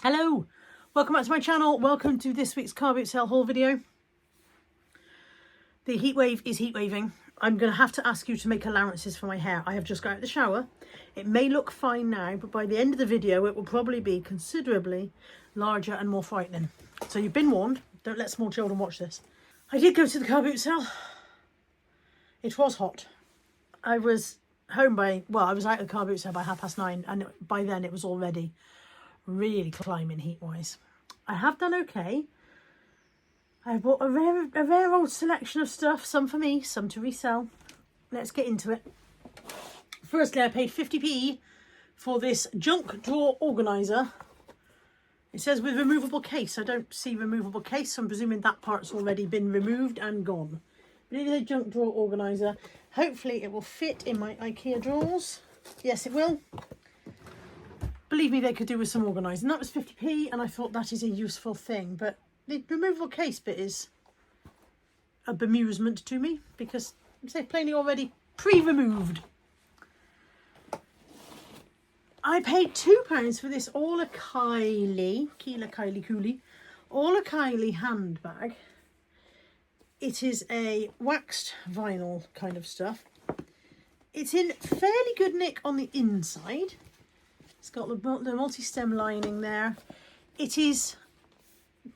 Hello, welcome back to my channel. Welcome to this week's car boot sale haul video. The heat wave is heat waving. I'm going to have to ask you to make allowances for my hair. I have just got out of the shower. It may look fine now, but by the end of the video it will probably be considerably larger and more frightening. So you've been warned. Don't let small children watch this. I did go to the car boot sale. It was hot. I was home by, well, I was out of the car boot sale by 9:30, and by then it was already really climbing heat wise. I have done okay. I bought a rare old selection of stuff, some for me, some to resell. Let's get into it. Firstly, I paid 50p for this junk drawer organizer. It says with removable case. I don't see removable case, so I'm presuming that part's already been removed and gone. But it is a junk drawer organizer. Hopefully it will fit in my IKEA drawers. Yes, it will. Believe me, they could do with some organising. That was 50p, and I thought that is a useful thing. But the removable case bit is a bemusement to me because it's plainly already pre-removed. I paid £2 for this All a Kylie handbag. It is a waxed vinyl kind of stuff. It's in fairly good nick on the inside. It's got the multi-stem lining there. It is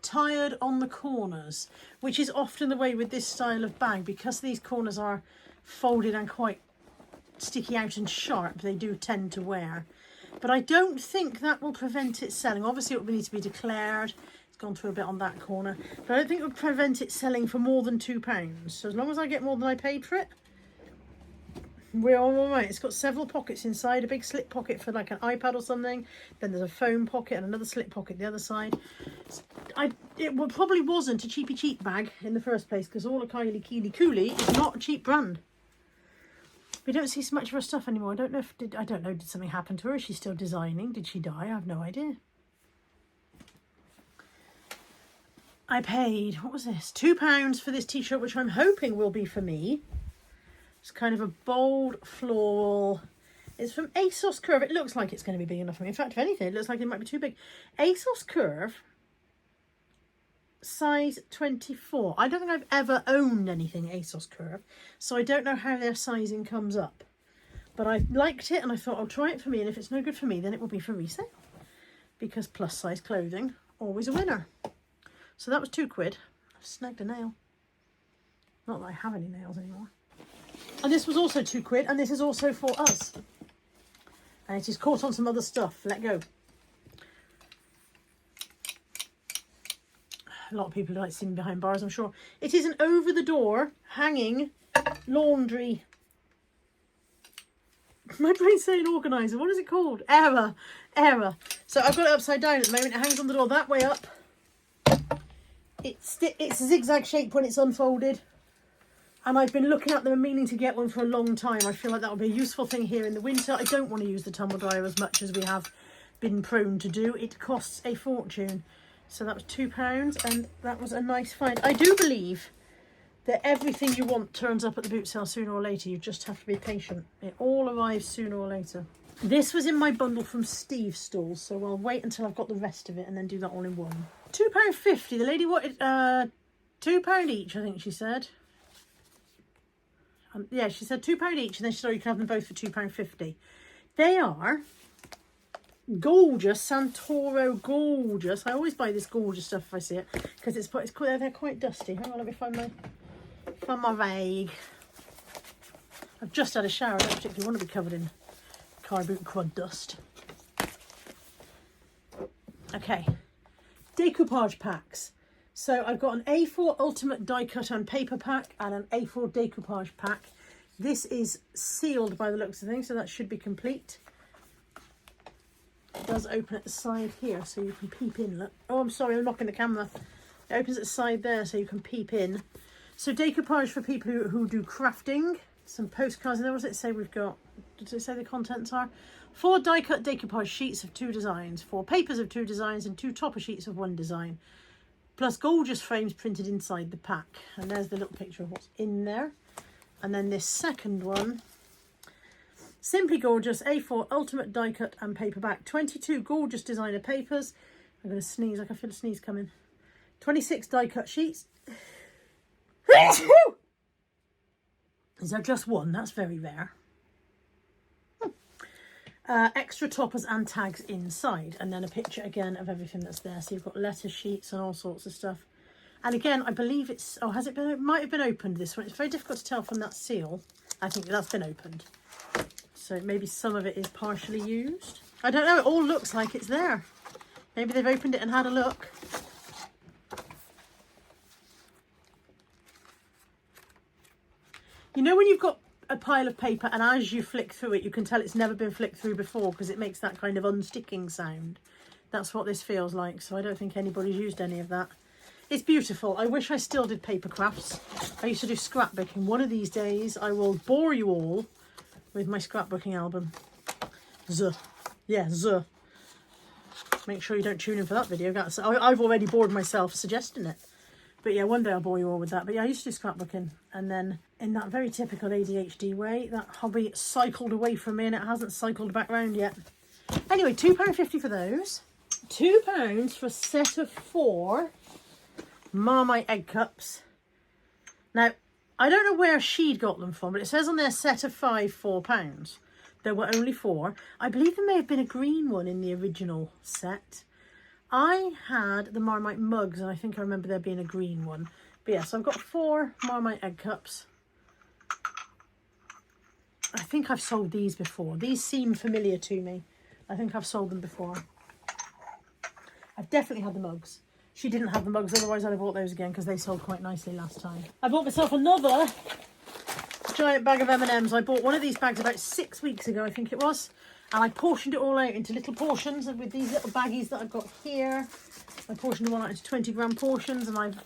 tired on the corners, which is often the way with this style of bag. Because these corners are folded and quite sticky out and sharp, they do tend to wear. But I don't think that will prevent it selling. Obviously it will need to be declared. It's gone through a bit on that corner. But I don't think it would prevent it selling for more than £2. So as long as I get more than I paid for it, we're all right. It's got several pockets inside, a big slip pocket for like an iPad or something. Then there's a phone pocket and another slip pocket the other side. It probably wasn't a cheap bag in the first place, because All a Kylie is not a cheap brand. We don't see so much of her stuff anymore. I don't know, did something happen to her? Is she still designing? Did she die? I have no idea. I paid, what was this? £2 for this t-shirt, which I'm hoping will be for me. It's kind of a bold floral. It's from ASOS Curve. It looks like it's going to be big enough for me. In fact, if anything, it looks like it might be too big. ASOS Curve, size 24. I don't think I've ever owned anything ASOS Curve, so I don't know how their sizing comes up. But I liked it, and I thought I'll try it for me, and if it's no good for me, then it will be for resale. Because plus size clothing, always a winner. So that was £2. I've snagged a nail. Not that I have any nails anymore. And this was also £2, and this is also for us. And it is caught on some other stuff. Let go. A lot of people like sitting behind bars, I'm sure. It is an over-the-door hanging laundry. My brain's saying organiser. What is it called? Error. So I've got it upside down at the moment. It hangs on the door that way up. It's a zigzag shape when it's unfolded. And I've been looking at them and meaning to get one for a long time. I feel like that would be a useful thing here in the winter. I don't want to use the tumble dryer as much as we have been prone to do. It costs a fortune. So that was £2, and that was a nice find. I do believe that everything you want turns up at the boot sale sooner or later. You just have to be patient. It all arrives sooner or later. This was in my bundle from Steve's stalls, so I'll wait until I've got the rest of it and then do that all in one. £2.50. The lady wanted £2 each, I think she said. Yeah, she said £2 each, and then she said, oh, you can have them both for £2.50. They are gorgeous, Santoro gorgeous. I always buy this gorgeous stuff if I see it, because they're quite dusty. Hang on, let me find my rag. I've just had a shower. I don't particularly want to be covered in car boot quad dust. Okay, decoupage packs. So I've got an A4 Ultimate Die Cut and Paper Pack and an A4 Decoupage Pack. This is sealed by the looks of things, so that should be complete. It does open at the side here, so you can peep in. Look. Oh, I'm sorry, I'm knocking the camera. It opens at the side there, so you can peep in. So decoupage for people who do crafting. Some postcards, and then what does it say we've got? Does it say the contents are? 4 die-cut decoupage sheets of 2 designs, 4 papers of 2 designs, and 2 topper sheets of 1 design. Plus gorgeous frames printed inside the pack. And there's the little picture of what's in there. And then this second one, simply gorgeous A4 Ultimate Die Cut and Paperback. 22 gorgeous designer papers. I'm going to sneeze. I can feel a sneeze coming. 26 die cut sheets. Is there just one? That's very rare. Extra toppers and tags inside, and then a picture again of everything that's there. So you've got letter sheets and all sorts of stuff. And again, I believe it's, oh, has it been, it might have been opened, this one. It's very difficult to tell from that seal. I think that's been opened. So maybe some of it is partially used. I don't know, it all looks like it's there. Maybe they've opened it and had a look. You know when you've got a pile of paper and as you flick through it, you can tell it's never been flicked through before because it makes that kind of unsticking sound. That's what this feels like. So I don't think anybody's used any of that. It's beautiful. I wish I still did paper crafts. I used to do scrapbooking. One of these days I will bore you all with my scrapbooking album. Yeah, Make sure you don't tune in for that video. I've already bored myself suggesting it. But yeah, one day I'll bore you all with that. But yeah, I used to do scrapbooking. And then in that very typical ADHD way, that hobby cycled away from me and it hasn't cycled back round yet. Anyway, £2.50 for those. £2 for a set of 4 Marmite egg cups. Now, I don't know where she'd got them from, but it says on their set of 5, £4. There were only 4. I believe there may have been a green one in the original set. I had the Marmite mugs, and I think I remember there being a green one. But yeah, so I've got 4 Marmite egg cups. I think I've sold these before. These seem familiar to me. I think I've sold them before. I've definitely had the mugs. She didn't have the mugs, otherwise I'd have bought those again because they sold quite nicely last time. I bought myself another giant bag of M&Ms. I bought one of these bags about 6 weeks ago, I think it was. And I portioned it all out into little portions with these little baggies that I've got here. I portioned them all out into 20-gram portions, and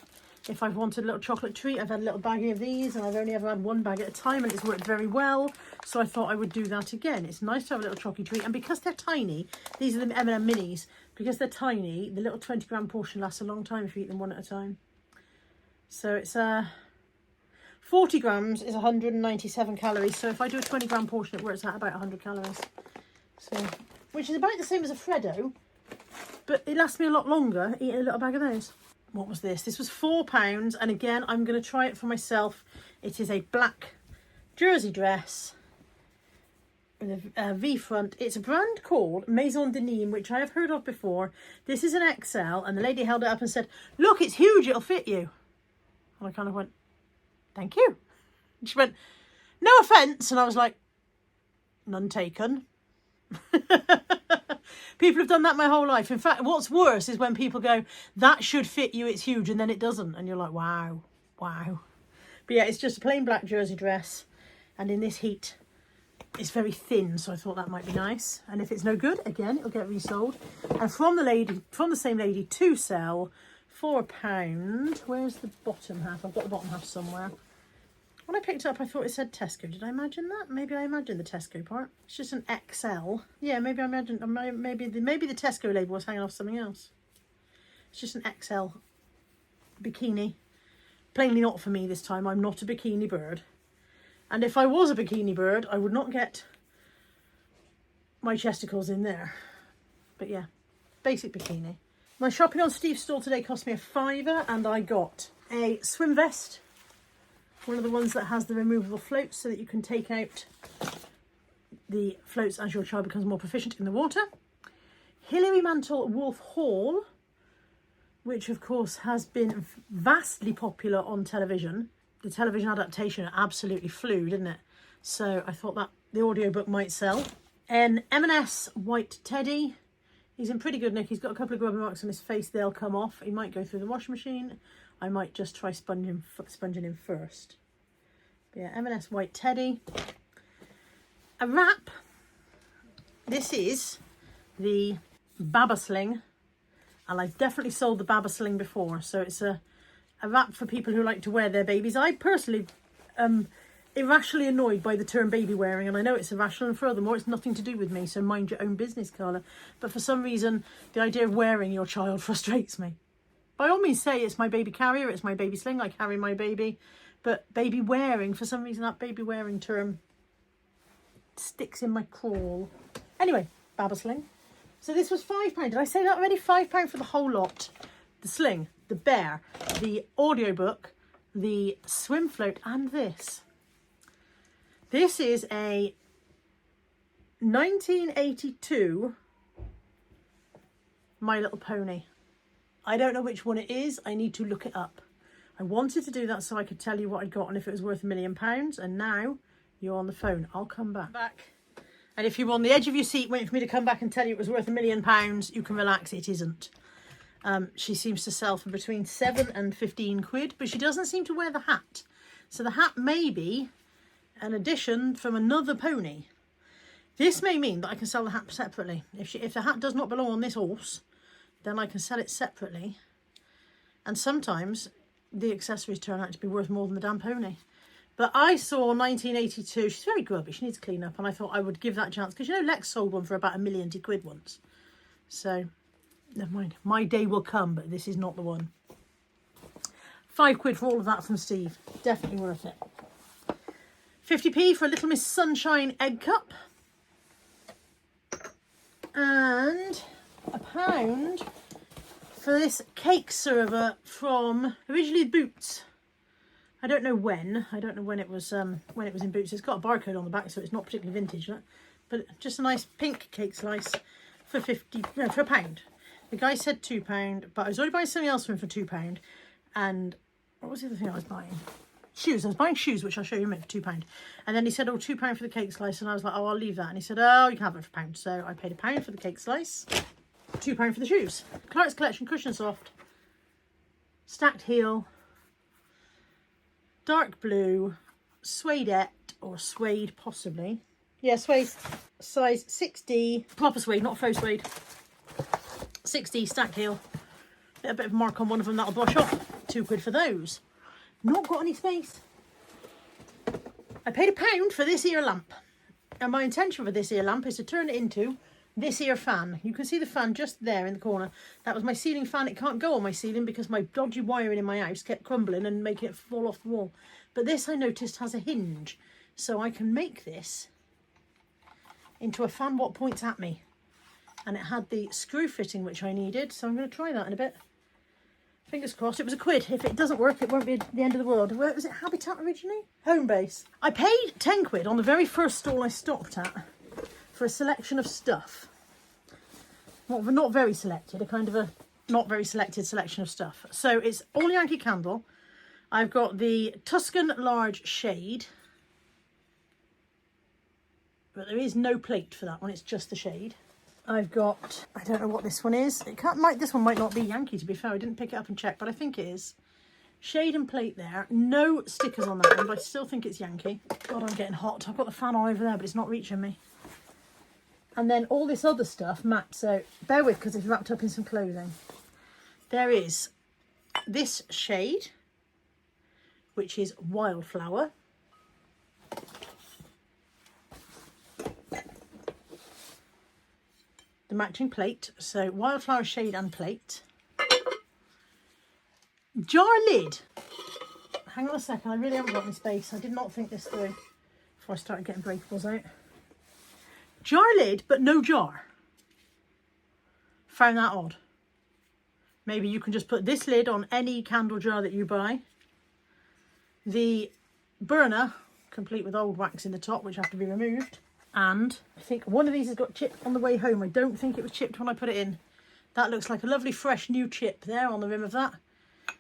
if I've wanted a little chocolate treat, I've had a little baggie of these, and I've only ever had one bag at a time, and it's worked very well. So I thought I would do that again. It's nice to have a little chocolate treat, and because they're tiny, these are the M&M minis. Because they're tiny, the little 20-gram portion lasts a long time if you eat them one at a time. So it's 40 grams is 197 calories. So if I do a 20-gram portion, it works out about 100 calories. So, which is about the same as a Freddo, but it lasts me a lot longer eating a little bag of those. What was this? This was £4, and again, I'm going to try it for myself. It is a black jersey dress with a V-front. It's a brand called Maison de Nîmes, which I have heard of before. This is an XL, and the lady held it up and said, "Look, it's huge, it'll fit you." And I kind of went, "Thank you." And she went, "No offence," and I was like, "None taken." People have done that my whole life. In fact, what's worse is when people go, "That should fit you, it's huge," and then it doesn't, and you're like, wow. But yeah, it's just a plain black jersey dress, and in this heat it's very thin, so I thought that might be nice. And if it's no good, again, it'll get resold. And from the same lady to sell for £1. Where's the bottom half? I've got the bottom half somewhere. When I picked it up, I thought it said Tesco. Did I imagine that? Maybe I imagined the Tesco part. It's just an XL. Yeah, maybe I imagined. Maybe the Tesco label was hanging off something else. It's just an XL bikini. Plainly not for me this time. I'm not a bikini bird. And if I was a bikini bird, I would not get my chesticles in there. But yeah, basic bikini. My shopping on Steve's store today cost me £5, and I got a swim vest. One of the ones that has the removable floats so that you can take out the floats as your child becomes more proficient in the water. Hilary Mantel Wolf Hall, which of course has been vastly popular on television. The television adaptation absolutely flew, didn't it? So I thought that the audiobook might sell. An M&S white teddy. He's in pretty good nick. He's got a couple of grubber marks on his face. They'll come off. He might go through the washing machine. I might just try sponging him first. But yeah, M&S white teddy. A wrap. This is the Baba Sling. And I've definitely sold the Baba Sling before. So it's a wrap for people who like to wear their babies. I personally am irrationally annoyed by the term baby wearing, and I know it's irrational, and furthermore it's nothing to do with me, so mind your own business, Carla. But for some reason the idea of wearing your child frustrates me. By all means say it's my baby carrier, it's my baby sling, I carry my baby, but baby wearing, for some reason that baby wearing term sticks in my crawl. Anyway, Baba Sling. So this was £5. Did I say that already? £5 for the whole lot. The sling, the bear, the audiobook, the swim float, and this. This is a 1982 My Little Pony. I don't know which one it is. I need to look it up. I wanted to do that so I could tell you what I'd got and if it was worth £1 million. And now you're on the phone. I'll come back. And if you're on the edge of your seat waiting for me to come back and tell you it was worth £1 million, you can relax. It isn't. She seems to sell for between 7 and 15 quid, but she doesn't seem to wear the hat. So the hat may be an addition from another pony. This may mean that I can sell the hat separately. If the hat does not belong on this horse, then I can sell it separately. And sometimes the accessories turn out to be worth more than the damn pony. But I saw 1982. She's very grubby. She needs to clean up. And I thought I would give that a chance. Because, you know, Lex sold one for about £1 million quid once. So, never mind. My day will come, but this is not the one. £5 for all of that from Steve. Definitely worth it. 50p for a Little Miss Sunshine egg cup. And £1 for this cake server from originally Boots. I don't know when. I don't know when it was in Boots. It's got a barcode on the back, so it's not particularly vintage, but just a nice pink cake slice for for £1. The guy said £2, but I was already buying something else for him for £2. And what was the other thing I was buying? Shoes. I was buying shoes, which I'll show you in a minute, for £2. And then he said, oh, £2 for the cake slice. And I was like, oh, I'll leave that. And he said, oh, you can have it for £1. So I paid £1 for the cake slice, £2 for the shoes. Clark's Collection Cushion Soft, stacked heel, dark blue, suedette, or suede possibly. Yeah, suede, size 6D, proper suede, not faux suede. 6D, stacked heel. A bit of mark on one of them, that'll brush off. £2 for those. Not got any space. I paid £1 for this ear lamp. And my intention for this ear lamp is to turn it into this ear fan. You can see the fan just there in the corner. That was my ceiling fan. It can't go on my ceiling because my dodgy wiring in my house kept crumbling and making it fall off the wall. But this, I noticed, has a hinge. So I can make this into a fan what points at me. And it had the screw fitting which I needed. So I'm going to try that in a bit. Fingers crossed. It was £1. If it doesn't work, it won't be the end of the world. Where was it? Habitat originally? Homebase. I paid £10 on the very first stall I stopped at for a selection of stuff. Well, not very selected, a kind of a not very selected selection of stuff. So it's all Yankee candle. I've got the Tuscan large shade, but there is no plate for that one. It's just the shade. I've got, I don't know what this one is. This one might not be Yankee, to be fair. I didn't pick it up and check, but I think it is. Shade and plate there. No stickers on that one, but I still think it's Yankee. God, I'm getting hot. I've got the fan on over there, but it's not reaching me. And then all this other stuff, matte. So bear with, because it's wrapped up in some clothing. There is this shade, which is Wildflower. The matching plate, so Wildflower shade and plate. Jar lid. Hang on a second, I really haven't got any space. I did not think this through before I started getting breakables out. Jar lid, but no jar. Found that odd. Maybe you can just put this lid on any candle jar that you buy. The burner, complete with old wax in the top, which have to be removed. And I think one of these has got chipped on the way home. I don't think it was chipped when I put it in. That looks like a lovely fresh new chip there on the rim of that.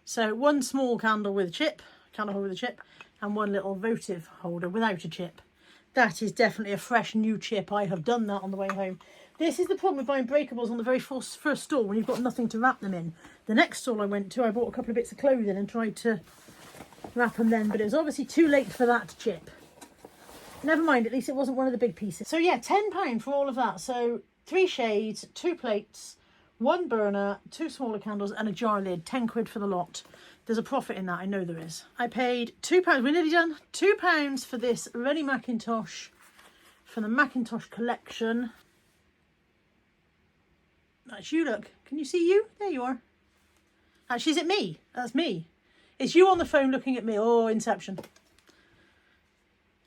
So one small candle with a chip, candle holder with a chip, and one little votive holder without a chip. That is definitely a fresh new chip. I have done that on the way home. This is the problem with buying breakables on the very first stall when you've got nothing to wrap them in. The next stall I went to, I bought a couple of bits of clothing and tried to wrap them then, but it was obviously too late for that chip. Never mind, at least it wasn't one of the big pieces. So yeah, £10 for all of that. So 3 shades, 2 plates, 1 burner, 2 smaller candles and a jar lid. £10 for the lot. There's a profit in that, I know there is. I paid £2, we're nearly done. £2 for this Rennie Macintosh from the Macintosh collection. That's you, look. Can you see you? There you are. Actually, is it me? That's me. It's you on the phone looking at me. Oh, Inception.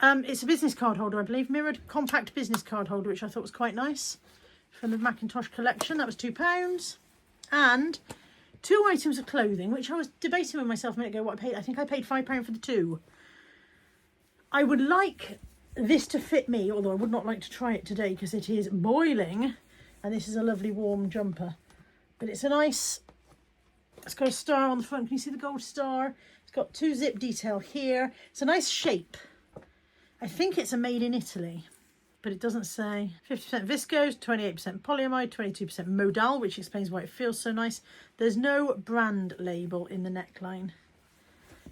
It's a business card holder, I believe. Mirrored compact business card holder, which I thought was quite nice. from the Macintosh collection. That was £2. And 2 items of clothing, which I was debating with myself a minute ago what I paid. I think I paid £5 for the 2. I would like this to fit me, although I would not like to try it today because it is boiling. And this is a lovely warm jumper. But it's a nice, it's got a star on the front. Can you see the gold star? It's got 2 zip detail here. It's a nice shape. I think it's a made in Italy, but it doesn't say. 50% viscose, 28% polyamide, 22% modal, which explains why it feels so nice. There's no brand label in the neckline.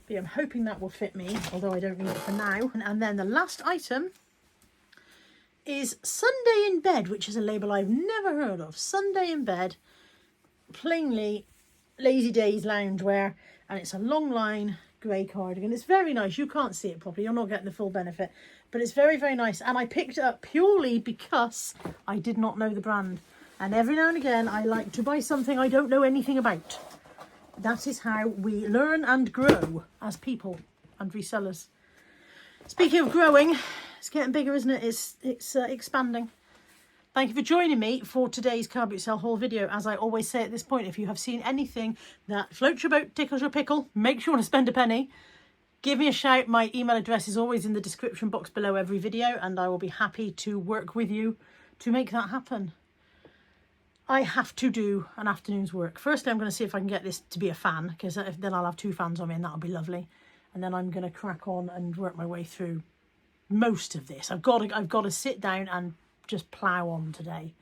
But yeah, I'm hoping that will fit me, although I don't need it for now. And then the last item is Sunday in Bed, which is a label I've never heard of. Sunday in Bed, plainly Lazy Days loungewear, and it's a long line grey cardigan. It's very nice. You can't see it properly, you're not getting the full benefit, but it's very, very nice. And I picked it up purely because I did not know the brand, and every now and again I like to buy something I don't know anything about. That is how we learn and grow as people and resellers. Speaking of growing, it's getting bigger, isn't it? It's expanding. Thank you for joining me for today's car boot sale haul video. As I always say at this point, if you have seen anything that floats your boat, tickles your pickle, makes you want to spend a penny, give me a shout. My email address is always in the description box below every video, and I will be happy to work with you to make that happen. I have to do an afternoon's work. Firstly, I'm going to see if I can get this to be a fan, because then I'll have 2 fans on me and that'll be lovely. And then I'm going to crack on and work my way through most of this. I've got to sit down and just plough on today,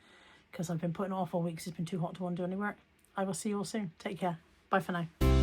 because I've been putting it off all week because it's been too hot to want to do any work. I will see you all soon. Take care. Bye for now.